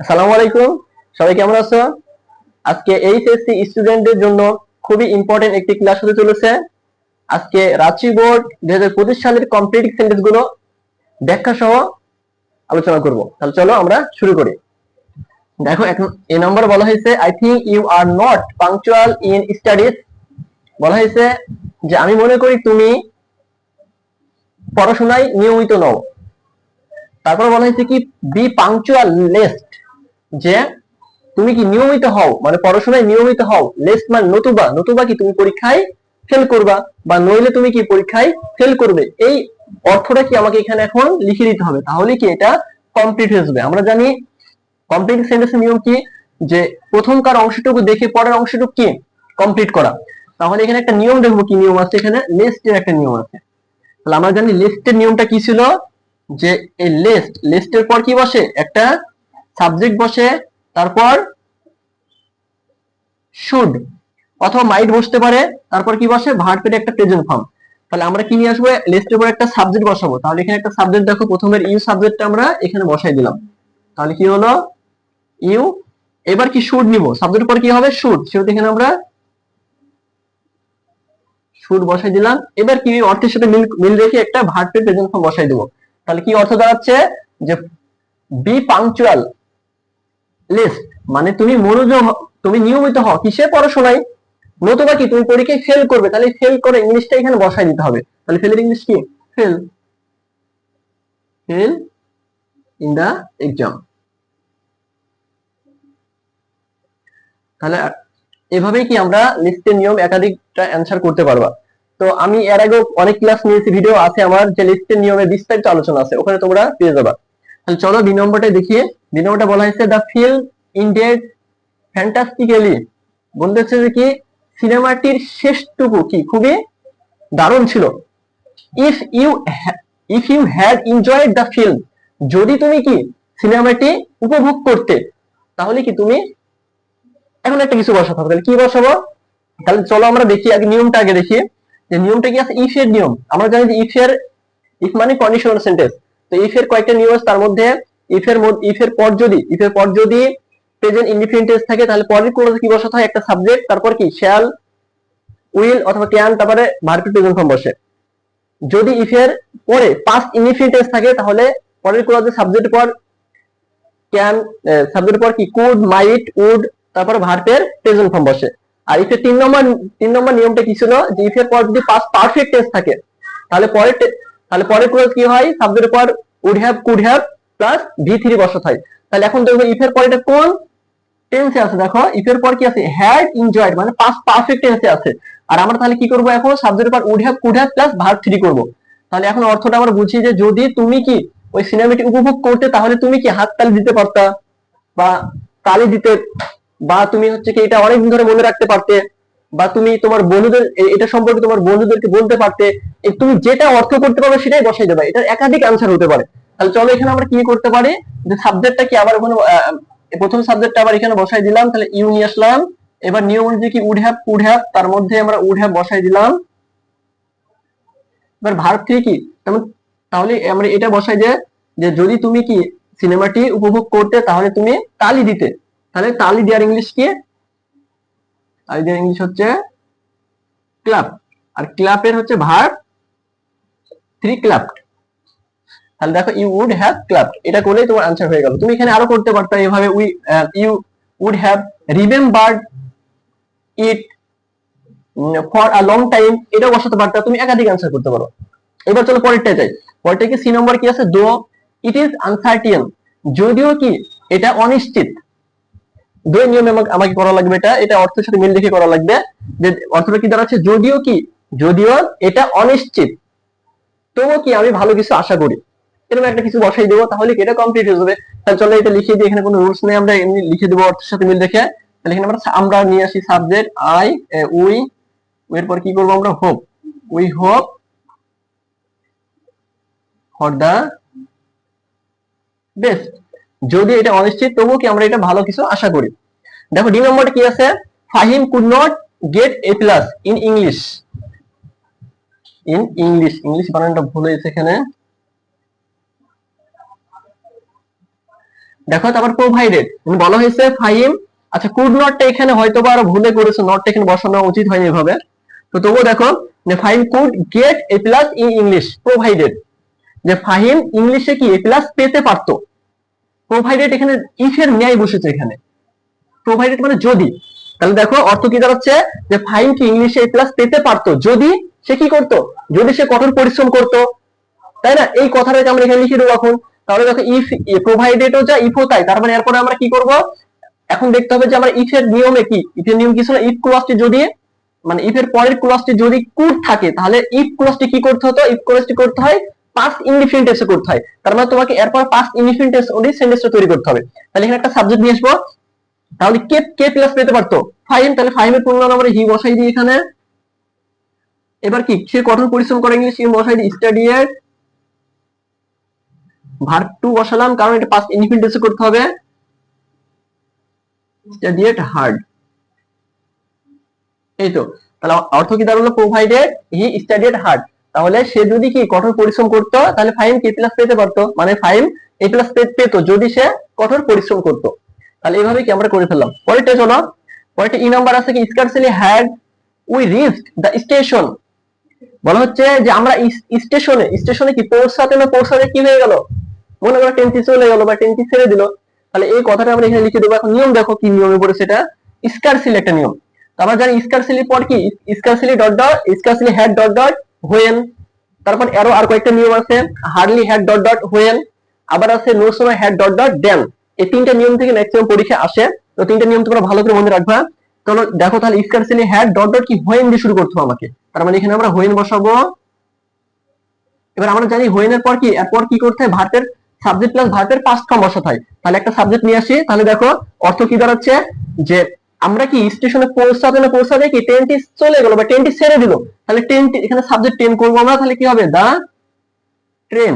আসসালামু আলাইকুম, সবাই কেমন আছো? আজকে এইচএসসি স্টুডেন্টদের জন্য খুবই ইম্পর্টেন্ট একটি ক্লাস হতে চলেছে। আজকে রাঁচি বোর্ড 2025 সালের কমপ্লিট সেন্টেন্স গুলো ব্যাখ্যা সহ আলোচনা করব। তাহলে চলো আমরা শুরু করি। দেখো, এখন এই নম্বর বলা হয়েছে I think you are not punctual in studies. বলা হয়েছে যে আমি মনে করি তুমি পড়াশোনায় নিয়মিত নও। তারপর বলা হয়েছে কি বি পাংচুয়াল লেস্ট, যে তুমি কি নিয়মিত হও, মানে পড়াশোনায় নিয়মিত হও। লেস্ট মানে নতুবা, নতুবা কি তুমি পরীক্ষায় ফেল করবা, বা নইলে তুমি কি পরীক্ষায় ফেল করবে। এই অর্থটা কি আমাকে এখানে এখন লিখে দিতে হবে, তাহলে কি এটা কমপ্লিট হয়ে যাবে। আমরা জানি কমপ্লিট সেন্টেন্সের নিয়ম কি, যে প্রথমকার অংশটুকু দেখে পরের অংশটুকু কি কমপ্লিট করা। তাহলে এখানে একটা নিয়ম দেখবো, কি নিয়ম আছে এখানে, লিস্টের একটা নিয়ম আছে। তাহলে আমরা জানি লিস্টের নিয়মটা কি ছিল, যে এই লিস্টের পর কি বসে, একটা সাবজেক্ট বসে, তারপর শুড অথবা মাইট বসতে পারে, তারপর কি বসে, ভার্বের একটা প্রেজেন্ট ফর্ম। তাহলে আমরা কি নিয়ে আসবো, লিস্টের পর একটা সাবজেক্ট বসাবো। তাহলে এখানে একটা সাবজেক্ট দেখো, প্রথমের ইউ সাবজেক্টটা আমরা এখানে বসাই দিলাম। তাহলে কি হলো, ইউ। এবার কি শুড নিব, সাবজেক্টের পর কি হবে, শুড। সেটা এখানে আমরা শুড বসাই দিলাম। এবার কি অর্থের সাথে মিল রেখে একটা ভার্বের প্রেজেন্ট ফর্ম বসাই দেবো। তাহলে কি অর্থ দাঁড়াচ্ছে, যে বি পাংচুয়াল লিস্ট মানে তুমি মনোযোগ, তুমি নিয়মিত হও কিসে, পড়াশোনায়। নতুবা কি তুমি পরীক্ষায় ফেল করবে, তাহলে ফেল করে ইংলিশটা এখানে বসাই দিতে হবে। তাহলে ফেলের ইংলিশ কি, fail, fail in the exam. তাহলে এভাবেই কি আমরা লিস্টের নিয়ম একাধিকটা অ্যান্সার করতে পারবা। তো আমি এর আগেও অনেক ক্লাস নিয়েছি, ভিডিও আছে আমার, যে লিস্টের নিয়মে বিস্তারিত আলোচনা আছে, ওখানে তোমরা পেয়ে যাবা। তাহলে চলো বি নম্বরটা দেখিয়ে। বি নম্বরটা বলা হয়েছে দ্য ফিল্ম ইন্ডেড ফ্যান্টাস্টিক্যালি। বলতেছে যে কি সিনেমাটির শেষটুকু কি খুবই দারুণ ছিল। If you if you had enjoyed the film, যদি তুমি কি সিনেমাটি উপভোগ করতে, তাহলে কি তুমি এখন একটা কিছু বসাতে হবে। তাহলে কি বসাবো, তাহলে চলো আমরা দেখি আগে নিয়মটা আগে দেখি, যে নিয়মটা কি আছে, ইফ এর নিয়ম। আমরা জানি যে ইফ মানে কন্ডিশনাল সেন্টেন্স। তো ইফ এর কয়েকটা নিয়ম আছে, তার মধ্যে ইফ এর পর যদি প্রেজেন্ট ইনডিফিনিট টেন্স থাকে, তাহলে পরের ক্লজে কি বসাতে হয়, একটা সাবজেক্ট, তারপর কি শ্যাল, উইল অথবা ক্যান, তারপরে ভার্ব প্রেজেন্ট ফর্ম বসে। যদি ইফ এর পরে পাস্ট ইনডিফিনিট টেন্স থাকে, তাহলে পরের ক্লজে সাবজেক্টের পর ক্যান, সাবজেক্টের পর কি কুড, মাইট, উড, তারপরে ভার্বের প্রেজেন্ট ফর্ম বসে। আর ইফের তিন নম্বর নিয়মটা কি ছিল, যে ইফের পর যদি পাস্ট পারফেক্ট টেন্স থাকে, তাহলে পরের ক্লজ কি হয়, সাবজেক্টের পর would have, could have plus ভি3 বসাতে হয়। তাহলে এখন দেখো ইফের পর এটা কোন টেন্সে আছে, দেখো ইফের পর কি আছে, হ্যাড এনজয়েড, মানে পাস্ট পারফেক্ট টেন্সে আছে। আর আমরা তাহলে কি করব, এখন সাবজেক্টের পর would have, could have plus verb 3 করব। তাহলে এখন অর্থটা আমরা বুঝি, যে যদি তুমি কি ওই সিনেমাটি উপভোগ করতে, তাহলে তুমি কি হাততালি দিতে পারতা, বা তালি দিতে, বা তুমি হচ্ছে কি এটা অনেকদিন ধরে মনে রাখতে পারতে, বা তুমি তোমার বন্ধুদের এটা সম্পর্কে তোমার বন্ধুদেরকে বলতে পারতে। তুমি যেটা অর্থ করতে পারবে সেটাই বসাই দেবে, এটার একাধিক আনসার হতে পারে। তাহলে চলো এখানে আমরা কি করতে পারি, যে সাবজেক্টটা কি আবার ওখানে প্রথম সাবজেক্টটা আবার এখানে বসাই দিলাম, তাহলে ইউ নিয়ে আসলাম। এবার নিয়ম অনুযায়ী কি উড হ্যাভ, কুড হ্যাভ, তার মধ্যে আমরা উড হ্যাভ বসাই দিলাম। এবার ভার্ব 3 কি, তাহলে আমরা এটা বসাই যে যদি তুমি কি সিনেমাটি উপভোগ করতে, তাহলে তুমি তালি দিতে। তাহলে তালি দেওয়ার ইংলিশ কি, তালি দেওয়ার ইংলিশ হচ্ছে ক্লাপ। আর ক্লাপের হচ্ছে ভার্ব 3 ক্লাপড। তাহলে দেখো ইউ উড হ্যাভ ক্লাপড, এটা করলেই তোমার আনসার হয়ে গেল। তুমি এখানে আরো করতে পারতা এভাবে, you would have remembered it for a long time, এটাও বসাতে পারতা, তুমি একাধিক আনসার করতে পারো। এবার চলো পরেরটা যাই। পরেরটা কি, সি নম্বর কি আছে, দো ইট ইজ আনসার্টিয়ান, যদিও কি এটা অনিশ্চিত। দুই নিয়মে আমাকে করা লাগবে, এটা অর্থের সাথে মিল রেখে করা লাগবে। যে অর্থটা কি দাঁড়াচ্ছে, যদিও এটা অনিশ্চিত, তবুও কি আমি ভালো কিছু আশা করি, এরকম একটা কিছু বসাই দেবো, তাহলে কি এটা কমপ্লিট হয়ে যাবে। তাহলে চলো এটা লিখে দিই, এখানে কোনো রুলস নেই, আমরা এমনি লিখে দেবো অর্থের সাথে মিল রেখে। তাহলে এখানে আমরা নিয়ে আসি সাবজেক্ট আই, উই, এরপর কি করবো আমরা, hope, we hope for the best, যদি এটা অনিশ্চিত তবুও কি আমরা এটা ভালো কিছু আশা করি। দেখো ডি নম্বরটা কি আছে, Fahim could not get A plus in English. English বানানটা ভুল হয়েছে এখানে। দেখো তারপর প্রোভাইডেড বলা হয়েছে ফাহিম, আচ্ছা কুড নটটা এখানে হয়তো বা আরো ভুলে করেছে, নটটা এখানে বসানো উচিত হয়নি এভাবে। তো তবুও দেখো যে Fahim could get A plus in English provided, যে ফাহিম ইংলিশে কি এ প্লাস পেতে পারতো। প্রোভাইডেড এখানে ইফ এর ন্যায় বসেছে এখানে, প্রোভাইডেড মানে যদি। তাহলে দেখো অর্থ কি দাঁড়াচ্ছে যে ফাহিম কি ইংলিশে এ প্লাস পেতে পারতো যদি সে কি করতো, যদি সে কঠোর পরিশ্রম করতো, তাই না? এই কথাটাকে আমরা এখানে লিখে দেবো এখন। তাহলে দেখো ইফ প্রোভাইডেডও যা ইফও তাই, তার মানে এরপরে আমরা কি করব, এখন দেখতে হবে যে আমরা ইফ এর নিয়মে কি, ইফ এর নিয়ম কি ছিল, ইফ ক্লজটি যদি মানে ইফ এর পরের ক্লজটি যদি কুড থাকে তাহলে ইফ ক্লজটি কি করতে হতো, ইফ ক্লজটি করতে হয় পাস্ট ইনডিফিনিট টেন্সে করতে হয়। তার মানে তোমাকে এরপর পাস্ট ইনডিফিনিট টেন্স অনুযায়ী সেন্টেন্সটা তৈরি করতে হবে। তাহলে এখানে একটা সাবজেক্ট নিয়ে আসবো, তাহলে কে কে প্লাস পেতে পারতো ফাহিম, তাহলে ফাহিমের পূর্ণ নাম্বারে হি বসাই দিই এখানে। এবার কি সে কঠোর পরিশ্রম করে ইংলিশ বসাই দিই, স্টাডিয়ার ভার্ব টু বসালাম কারণ এটা পাস্ট ইনডিফিনিট টেন্সে করতে হবে, স্টাডিয়ার হার্ড। এই তো, তাহলে অর্থ কি দাঁড়ালো প্রোভাইডেড হি স্টাডিড হার্ড, তাহলে সে যদি কি কঠোর পরিশ্রম করতো তাহলে ফাইম কে প্লাস পেতে পারতো, মানে ফাইম এ প্লাস পেতো যদি সে কঠোর পরিশ্রম করতো। তাহলে এইভাবে কি আমরা করে ফেললাম। পরেরটা চলো, পরেরটা ই নাম্বার আছে কি scarcely had we reached the station, বলা হচ্ছে যে আমরা স্টেশনে, স্টেশনে কি পৌঁছাতে না পৌঁছাতে কি হয়ে গেল, মনে করো ট্রেনটি চলে গেল বা ট্রেনটি ছেড়ে দিল। তাহলে এই কথাটা আমরা এখানে লিখে দেবো। এখন নিয়ম দেখো কি নিয়মে পড়েছে, এটা স্কার্সলি একটা নিয়ম। আমরা জানি স্কার্সলি পর কি, scarcely dot dot, scarcely had dot dot when, তারপর এরো আর কয়েকটা নিয়ম আছে, hardly had dot dot when, আবার আছে নো সময় হ্যাড ডট ডট দেন। এই তিনটা নিয়ম থেকে ম্যাক্সিমাম পরীক্ষা আসে, তো তিনটা নিয়ম তোমরা ভালো করে মনে রাখবা। চলো দেখো তাহলে স্কার্সলি হ্যাড ডট ডট কি হোয়েন দিয়ে শুরু করতে হবে আমাকে, তার মানে এখানে আমরা হোয়েন বসাবো। এবার আমরা জানি হোয়েনের পর কি, এরপর কি করতে হয়, ভার্বের সাবজেক্ট প্লাস ভার্বের পাস্ট ফর্ম বসাতে হয়। তাহলে একটা সাবজেক্ট নিয়ে আসি, তাহলে দেখো অর্থ কি দাঁড়াচ্ছে যে আমরা কি স্টেশনে পৌঁছাতে না পৌঁছাতে কি ট্রেনটি চলে গেল বা ট্রেনটি ছেড়ে দিল, তাহলে ট্রেনটি এখানে সাবজেক্ট ট্রেন করবো আমরা, তাহলে কি হবে দা ট্রেন।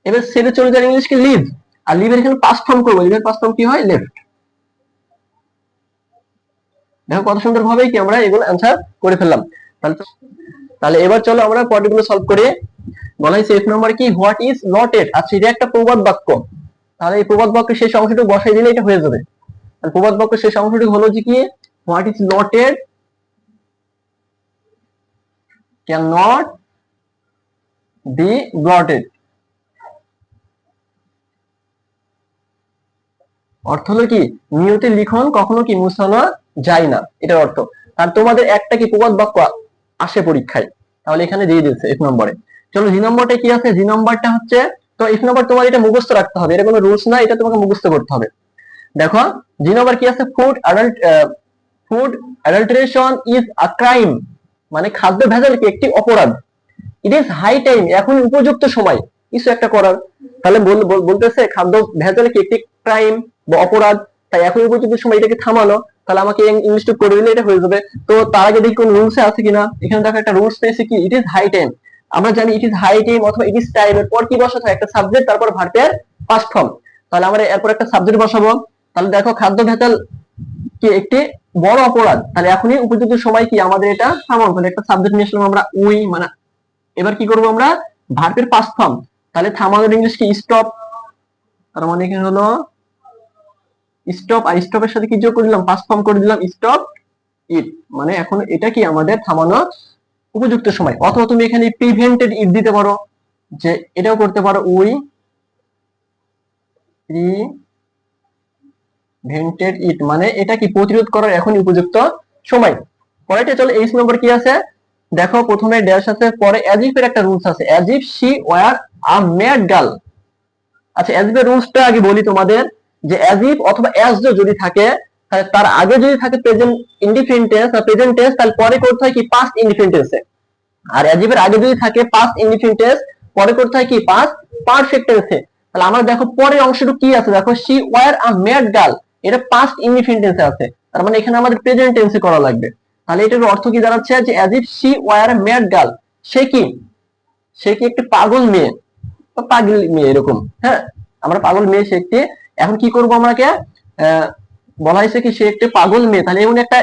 এবার ছেড়ে চলে যায় ইংলিশ কি লিভ, আর লিভের এখানে পাস্ট ফর্ম করবো, লিভের পাস্ট ফর্ম কি হয় লেফট। দেখো কত সুন্দর ভাবে কি আমরা এগুলো অ্যান্সার করে ফেললাম। তাহলে এবার চলো আমরা পয়েন্টগুলো সলভ করি। বলা হয়েছে এফ নাম্বার কি হোয়াট ইজ নট এট, আচ্ছা এটা একটা প্রবাদ বাক্য, তাহলে এই প্রবাদ বাক্যের শেষ অংশটুকু বসাই দিলে এটা হয়ে যাবে। তাহলে প্রবাদ বাক্যের শেষ অংশটুকু হলো যে কি what is not at can not be blotted, অর্থ হলো কি নিয়তির লিখন কখনো কি মুছানো যায় না, এটার অর্থ। আর তোমাদের একটা কি প্রবাদ বাক্য আসে পরীক্ষায়, তাহলে এখানে দিয়ে দিয়েছে এফ নম্বরে। চলো জি নম্বরটা কি আছে, জি নম্বরটা হচ্ছে, তো এফ নম্বর তোমার এটা মুখস্থ রাখতে হবে, এটা কোনো রুলস না, এটা তোমাকে মুখস্থ করতে হবে। দেখো জি নম্বর কি আছে, food adulteration is a crime, মানে খাদ্য ভেজাল কি একটি অপরাধ। ইট ইজ হাই টাইম, এখন উপযুক্ত সময় কিছু একটা করার। তাহলে বলতেছে খাদ্য ভেজাল কি একটি ক্রাইম বা অপরাধ, তাই এখন উপযুক্ত সময় এটাকে থামানো। তাহলে আমাকে ইংলিশটা করে দিলে এটা হয়ে যাবে। তো তার আগে দেখি কোন রুলস আছে কিনা, এখানে দেখো একটা রুলস পেয়েছে কি ইট ইজ হাই টাইম। আমরা জানি ইট ইজ হাই টাইম অথবা ইট ইজ টাইম এর পর কি বসাতে হয় একটা সাবজেক্ট, তারপর ভার্বের পাস্ট ফর্ম। তাহলে আমরা এরপর একটা সাবজেক্ট বসাবো। তাহলে দেখো খাদ্য ভেজাল কি একটি বড় অপরাধ, তাহলে এখনই উপযুক্ত সময় কি আমাদের এটা থামানো। তাহলে একটা সাবজেক্ট নিয়ে আসলাম আমরা উই, মানে এবার কি করবো আমরা ভার্বের পাস্ট ফর্ম, তাহলে থামানোর ইংলিশ কি স্টপ, তার মানে এখানে হলো স্টপ, আর স্টপের সাথে কি যোগ করে দিলাম পাস্ট ফর্ম করে দিলাম স্টপ ইট, মানে এখন এটা কি আমাদের থামানো উপযুক্ত সময়। অথবা তুমি এখানে প্রিভেন্টেড ইট দিতে পারো, যে এটাও করতে পারো উই প্রিভেন্টেড ইট, মানে এটা কি প্রতিরোধ করার এখনই উপযুক্ত সময়। পরেরটা চলো এইচ নম্বর কি আছে, দেখো প্রথমে ড্যাশ আছে, পরে অ্যাজ ইফ এর একটা রুলস আছে, as if she were a mad girl. আচ্ছা অ্যাজ ইফ এর রুলসটা আগে বলি তোমাদের, যে অ্যাজ ইফ অথবা অ্যাজ যদি থাকে, তাহলে তার আগে যদি থাকে প্রেজেন্ট ইনডিফিনিট টেন্স বা প্রেজেন্ট টেন্স, তাহলে পরে করতে হয় কি পাস্ট ইনডিফিনিট টেন্সে। আর অ্যাজ ইফ এর আগে যদি থাকে পাস্ট ইনডিফিনিট টেন্স, পরে করতে হয় কি পাস্ট পারফেক্ট টেন্সে। তাহলে আমরা দেখো পরের অংশটুকু কি আছে, দেখো she were a mad girl, এটা পাস্ট ইনডিফিনিট টেন্সে আছে, তার মানে এখানে আমাদের প্রেজেন্ট টেন্সে করা লাগবে। তাহলে এটার অর্থ কি দাঁড়াচ্ছে যে as if she were a mad girl, সে কি একটি পাগল মেয়ে বা পাগল মেয়ে এরকম। হ্যাঁ আমরা পাগল মেয়ে, সে একটি, এখন কি করবো আমাকে বলা হয়েছে কি সে একটি পাগল মেয়ে, তাহলে এমন একটা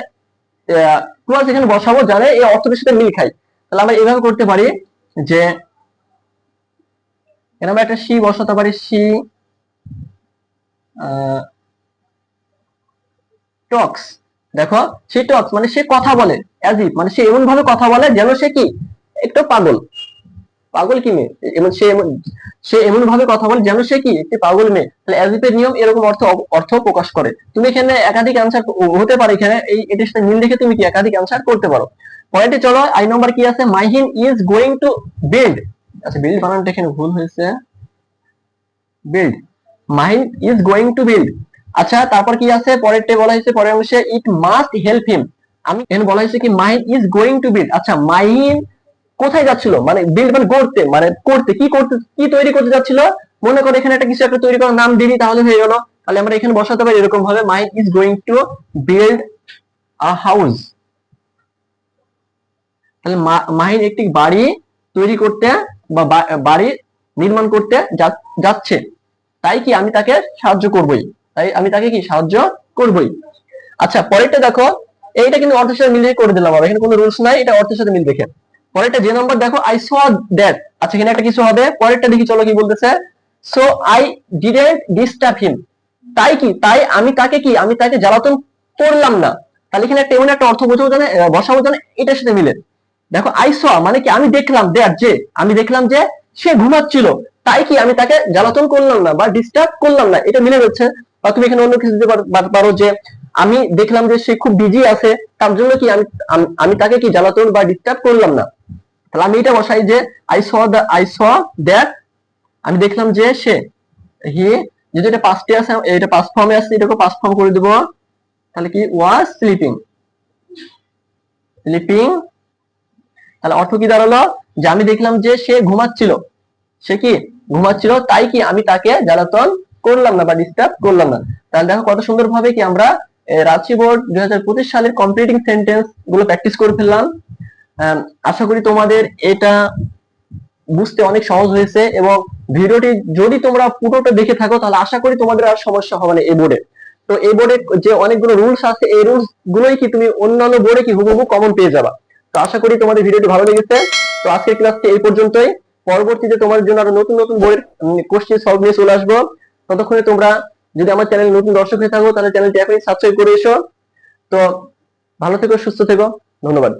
ক্লজ এখানে বসাবো যারা এই অর্থের সাথে মিল খায়। তাহলে আমরা এইভাবে করতে পারি যে এখানে আমরা একটা সি বসাতে পারি, সি টক্স। দেখো সে টক্স মানে সে কথা বলে, অ্যাজ ইফ মানে সে এমন ভাবে কথা বলে যেন সে কি একটু পাগল। পাগল কি মেয়ে, সে এমন ভাবে কথা বলে যেন সে কি একটি পাগল মেয়ে। তাহলে অ্যাজ ইফ এর নিয়ম এরকম অর্থ প্রকাশ করে। তুমি এখানে একাধিক অ্যান্সার হতে পারে, এখানে এটির সাথে মিল রেখে তুমি কি একাধিক অ্যান্সার করতে পারো। পয়েন্টে চলো, আই নম্বর কি আছে, Mahin is going to build. আচ্ছা বিল্ড বানানটা এখানে ভুল হয়েছে, build, Mahin is going to build. আচ্ছা তারপর কি আছে, পরেরটা বলা হয়েছে, পরের অংশে ইট মাস্ট হেল্প হিম। আমি এখানে বলা হয়েছে কি Mahin is going to build. আচ্ছা মাহিন কোথায় যাচ্ছিল, মানে বিল্ড মানে গড়তে, মানে করতে কি তৈরি করতে যাচ্ছিল। মনে করো এখানে একটা কিছু একটা তৈরি করার নাম দিলি তাহলে হয়ে গেল। তাহলে আমরা এখানে বসাতে পারি এরকম ভাবে, Mahin is going to build a house. তাহলে মাহিন একটি বাড়ি তৈরি করতে বা বাড়ি নির্মাণ করতে যাচ্ছে, তাই কি আমি তাকে সাহায্য করবই, তাই আমি তাকে কি সাহায্য করবই। আচ্ছা পরেরটা দেখো, এইটা কিন্তু অর্থের সাথে মিলিয়ে করে দিলাম, এখানে কোনো রুলস নাই, এটা অর্থের সাথে মিল দেখে। পরেরটা যে নম্বর দেখো, আই স দ্যাট। আচ্ছা এখানে একটা কিছু হবে, পরেরটা দেখি চলো কি বলতেছে, সো আই ডিডন্ট ডিস্টার্ব হিম। তাই কি তাই আমি তাকে কি আমি তাকে জ্বালাতন করলাম না। তাহলে এখানে একটা এমন একটা অর্থ বোঝাবো জানে, বসাবো জানে এটার সাথে মিলে। দেখো আই স মানে কি আমি দেখলাম, দ্যাট যে আমি দেখলাম যে সে ঘুমাচ্ছিল, তাই কি আমি তাকে জ্বালাতন করলাম না বা ডিস্টার্ব করলাম না, এটা মিলে যাচ্ছে। বা তুমি এখানে অন্য কিছু দিতে পারো যে আমি দেখলাম যে সে খুব বিজি আছে, তার জন্য কি আমি তাকে কি জ্বালাতন বা ডিস্টার্ব করলাম না। তাহলে আমি এটা বসাই যে আই স দ্যাট, আমি দেখলাম যে সে, হি যদি এটা পাস্টে আছে, এটা পাস্ট ফর্মে আছে, এটাকে পাস্ট ফর্ম করে দেব। তাহলে কি ওয়াজ স্লিপিং, স্লিপিং। তাহলে অর্থ কি দাঁড়ালো, যে আমি দেখলাম যে সে ঘুমাচ্ছিল, সে কি ঘুমাচ্ছিল, তাই কি আমি তাকে জ্বালাতন করলাম না বা ডিস্টার্ব করলাম না। তাহলে দেখো কত সুন্দর ভাবে কি আমরা রাঁচি বোর্ড 2025 সালের কমপ্লিটিং সেন্টেন্স গুলো প্র্যাকটিস করে ফেললাম। আশা করি তোমাদের এটা বুঝতে অনেক সহজ হয়েছে, এবং ভিডিওটি যদি তোমরা পুরোটা দেখে থাকো তাহলে আশা করি তোমাদের আর সমস্যা হবে না এই বোর্ডে। তো এই বোর্ডে যে অনেকগুলো রুলস আছে, এই রুলস গুলোই কি তুমি অন্যান্য বোর্ডে কি হুবহু কমন পেয়ে যাবা। তো আশা করি তোমাদের ভিডিওটি ভালো লেগেছে। তো আজকের ক্লাসটি এই পর্যন্তই। পরবর্তীতে তোমাদের জন্য আরো নতুন নতুন বোর্ডের কোশ্চেন সলভ নিয়ে চলে আসবো। ততক্ষণে তোমরা যদি আমার চ্যানেল নতুন দর্শক হয়ে থাকো তাহলে চ্যানেলটি এখনই সাবস্ক্রাইব করে এসো। তো ভালো থেকো, সুস্থ থেকো, ধন্যবাদ।